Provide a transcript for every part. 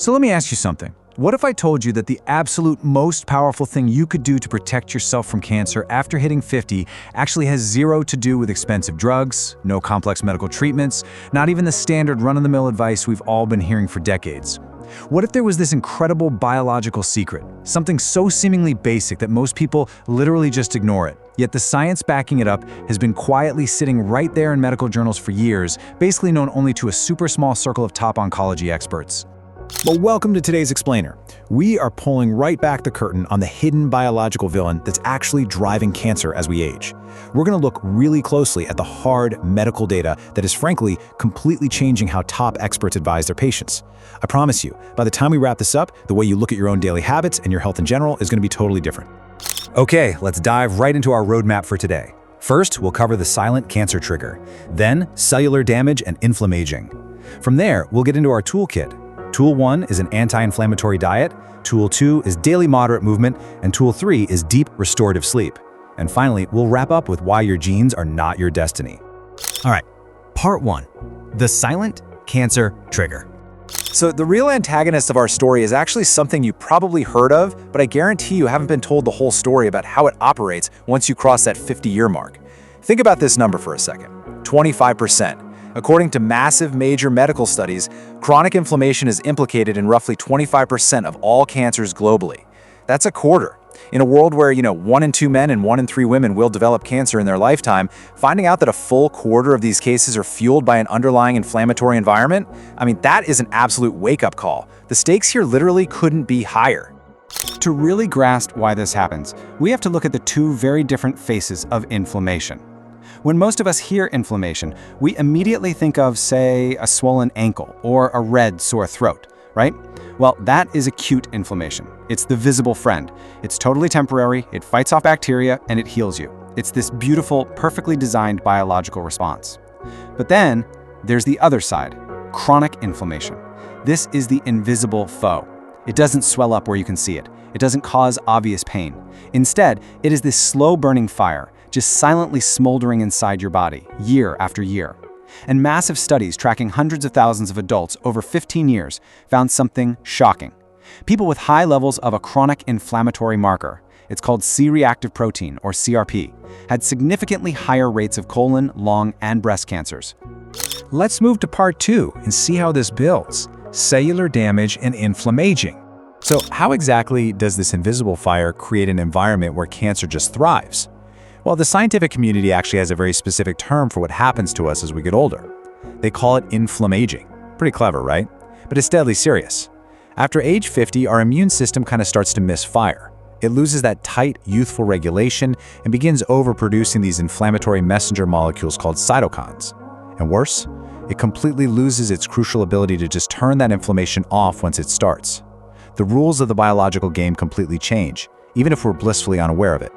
So let me ask you something. What if I told you that the absolute most powerful thing you could do to protect yourself from cancer after hitting 50 actually has zero to do with expensive drugs, no complex medical treatments, not even the standard run-of-the-mill advice we've all been hearing for decades? What if there was this incredible biological secret, something so seemingly basic that most people literally just ignore it, yet the science backing it up has been quietly sitting right there in medical journals for years, basically known only to a super small circle of top oncology experts? Well, welcome to today's Explainer. We are pulling right back the curtain on the hidden biological villain that's actually driving cancer as we age. We're going to look really closely at the hard medical data that is frankly completely changing how top experts advise their patients. I promise you, by the time we wrap this up, the way you look at your own daily habits and your health in general is going to be totally different. Okay, let's dive right into our roadmap for today. First, we'll cover the silent cancer trigger, then cellular damage and inflammaging. From there, we'll get into our toolkit. Tool 1 is an anti-inflammatory diet, Tool 2 is daily moderate movement, and Tool 3 is deep restorative sleep. And finally, we'll wrap up with why your genes are not your destiny. All right, Part 1, the silent cancer trigger. So the real antagonist of our story is actually something you probably heard of, but I guarantee you haven't been told the whole story about how it operates once you cross that 50-year mark. Think about this number for a second, 25%. According to massive major medical studies, chronic inflammation is implicated in roughly 25% of all cancers globally. That's a quarter. In a world where, 1 in 2 men and 1 in 3 women will develop cancer in their lifetime, finding out that a full quarter of these cases are fueled by an underlying inflammatory environment, that is an absolute wake-up call. The stakes here literally couldn't be higher. To really grasp why this happens, we have to look at the two very different faces of inflammation. When most of us hear inflammation, we immediately think of, say, a swollen ankle or a red, sore throat, right? Well, that is acute inflammation. It's the visible friend. It's totally temporary, it fights off bacteria, and it heals you. It's this beautiful, perfectly designed biological response. But then, there's the other side, chronic inflammation. This is the invisible foe. It doesn't swell up where you can see it. It doesn't cause obvious pain. Instead, it is this slow-burning fire, just silently smoldering inside your body, year after year. And massive studies tracking hundreds of thousands of adults over 15 years found something shocking. People with high levels of a chronic inflammatory marker, it's called C-reactive protein, or CRP, had significantly higher rates of colon, lung, and breast cancers. Let's move to Part 2 and see how this builds: cellular damage and inflammaging. So how exactly does this invisible fire create an environment where cancer just thrives? Well, the scientific community actually has a very specific term for what happens to us as we get older. They call it inflammaging. Pretty clever, right? But it's deadly serious. After age 50, our immune system kind of starts to misfire. It loses that tight, youthful regulation and begins overproducing these inflammatory messenger molecules called cytokines. And worse, it completely loses its crucial ability to just turn that inflammation off once it starts. The rules of the biological game completely change, even if we're blissfully unaware of it.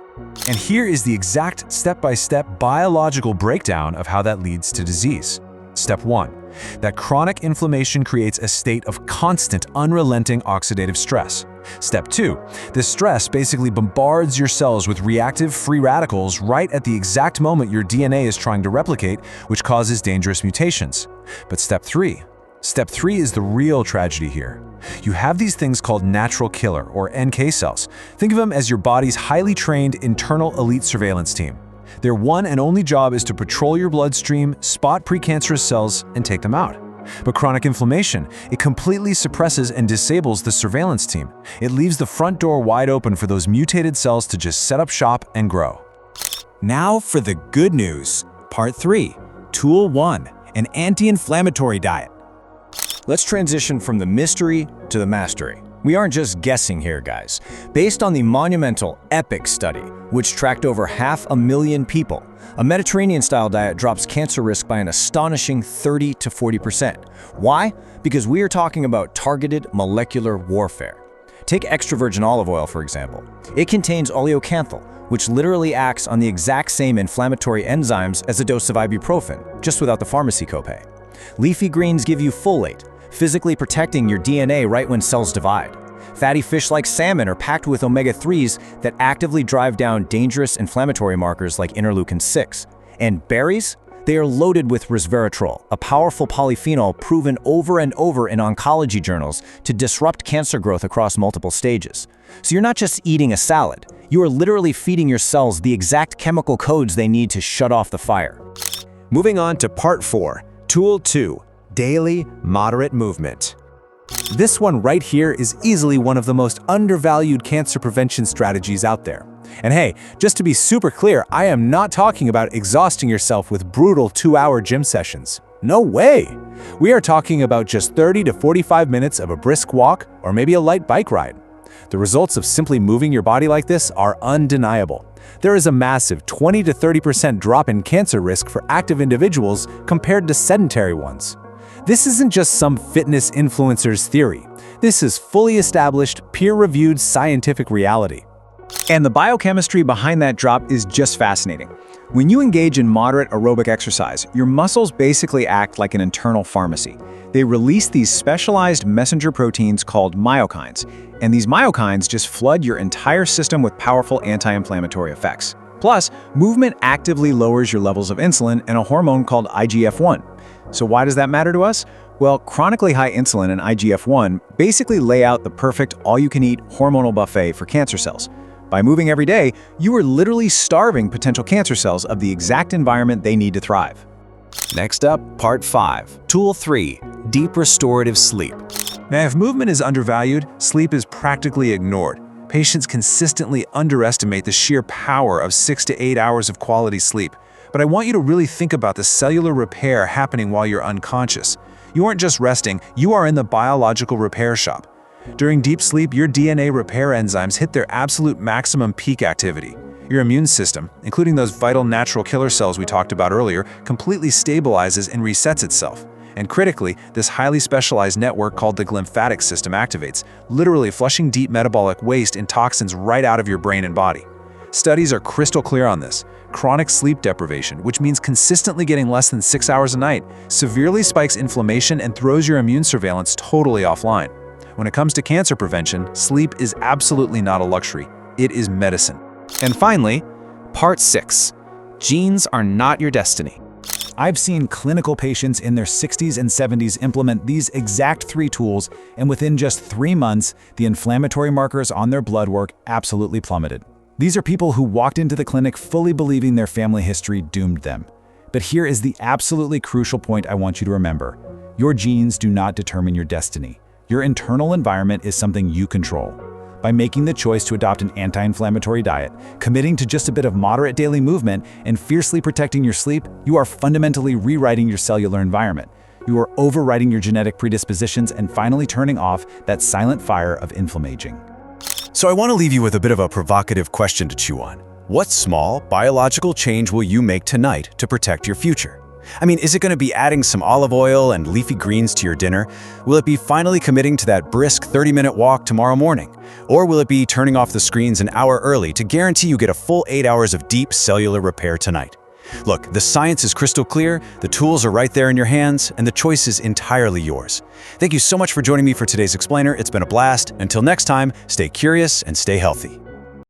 And here is the exact step-by-step biological breakdown of how that leads to disease. Step 1. That chronic inflammation creates a state of constant, unrelenting oxidative stress. Step 2. This stress basically bombards your cells with reactive free radicals right at the exact moment your DNA is trying to replicate, which causes dangerous mutations. But Step 3 is the real tragedy here. You have these things called natural killer, or NK cells. Think of them as your body's highly trained internal elite surveillance team. Their one and only job is to patrol your bloodstream, spot precancerous cells, and take them out. But chronic inflammation, it completely suppresses and disables the surveillance team. It leaves the front door wide open for those mutated cells to just set up shop and grow. Now for the good news. Part 3, Tool 1, an anti-inflammatory diet. Let's transition from the mystery to the mastery. We aren't just guessing here, guys. Based on the monumental EPIC study, which tracked over 500,000 people, a Mediterranean-style diet drops cancer risk by an astonishing 30 to 40%. Why? Because we are talking about targeted molecular warfare. Take extra virgin olive oil, for example. It contains oleocanthal, which literally acts on the exact same inflammatory enzymes as a dose of ibuprofen, just without the pharmacy copay. Leafy greens give you folate, physically protecting your DNA right when cells divide. Fatty fish like salmon are packed with omega-3s that actively drive down dangerous inflammatory markers like interleukin-6. And berries? They are loaded with resveratrol, a powerful polyphenol proven over and over in oncology journals to disrupt cancer growth across multiple stages. So you're not just eating a salad, you are literally feeding your cells the exact chemical codes they need to shut off the fire. Moving on to Part 4, Tool 2, Daily Moderate Movement. This one right here is easily one of the most undervalued cancer prevention strategies out there. And hey, just to be super clear, I am not talking about exhausting yourself with brutal 2-hour gym sessions. No way! We are talking about just 30 to 45 minutes of a brisk walk or maybe a light bike ride. The results of simply moving your body like this are undeniable. There is a massive 20 to 30% drop in cancer risk for active individuals compared to sedentary ones. This isn't just some fitness influencer's theory. This is fully established, peer-reviewed scientific reality. And the biochemistry behind that drop is just fascinating. When you engage in moderate aerobic exercise, your muscles basically act like an internal pharmacy. They release these specialized messenger proteins called myokines, and these myokines just flood your entire system with powerful anti-inflammatory effects. Plus, movement actively lowers your levels of insulin and a hormone called IGF-1. So why does that matter to us? Well, chronically high insulin and IGF-1 basically lay out the perfect all-you-can-eat hormonal buffet for cancer cells. By moving every day, you are literally starving potential cancer cells of the exact environment they need to thrive. Next up, Part 5, Tool 3, Deep Restorative Sleep. Now, if movement is undervalued, sleep is practically ignored. Patients consistently underestimate the sheer power of 6 to 8 hours of quality sleep. But I want you to really think about the cellular repair happening while you're unconscious. You aren't just resting, you are in the biological repair shop. During deep sleep, your DNA repair enzymes hit their absolute maximum peak activity. Your immune system, including those vital natural killer cells we talked about earlier, completely stabilizes and resets itself. And critically, this highly specialized network called the glymphatic system activates, literally flushing deep metabolic waste and toxins right out of your brain and body. Studies are crystal clear on this. Chronic sleep deprivation, which means consistently getting less than 6 hours a night, severely spikes inflammation and throws your immune surveillance totally offline. When it comes to cancer prevention, sleep is absolutely not a luxury. It is medicine. And finally, Part 6, Genes are not your destiny. I've seen clinical patients in their 60s and 70s implement these exact 3 tools, and within just 3 months, the inflammatory markers on their blood work absolutely plummeted. These are people who walked into the clinic fully believing their family history doomed them. But here is the absolutely crucial point I want you to remember. Your genes do not determine your destiny. Your internal environment is something you control. By making the choice to adopt an anti-inflammatory diet, committing to just a bit of moderate daily movement, and fiercely protecting your sleep, you are fundamentally rewriting your cellular environment. You are overriding your genetic predispositions and finally turning off that silent fire of inflammaging. So I want to leave you with a bit of a provocative question to chew on. What small biological change will you make tonight to protect your future? I mean, is it going to be adding some olive oil and leafy greens to your dinner? Will it be finally committing to that brisk 30-minute walk tomorrow morning? Or will it be turning off the screens an hour early to guarantee you get a full 8 hours of deep cellular repair tonight? Look, the science is crystal clear, the tools are right there in your hands, and the choice is entirely yours. Thank you so much for joining me for today's Explainer. It's been a blast. Until next time, stay curious and stay healthy.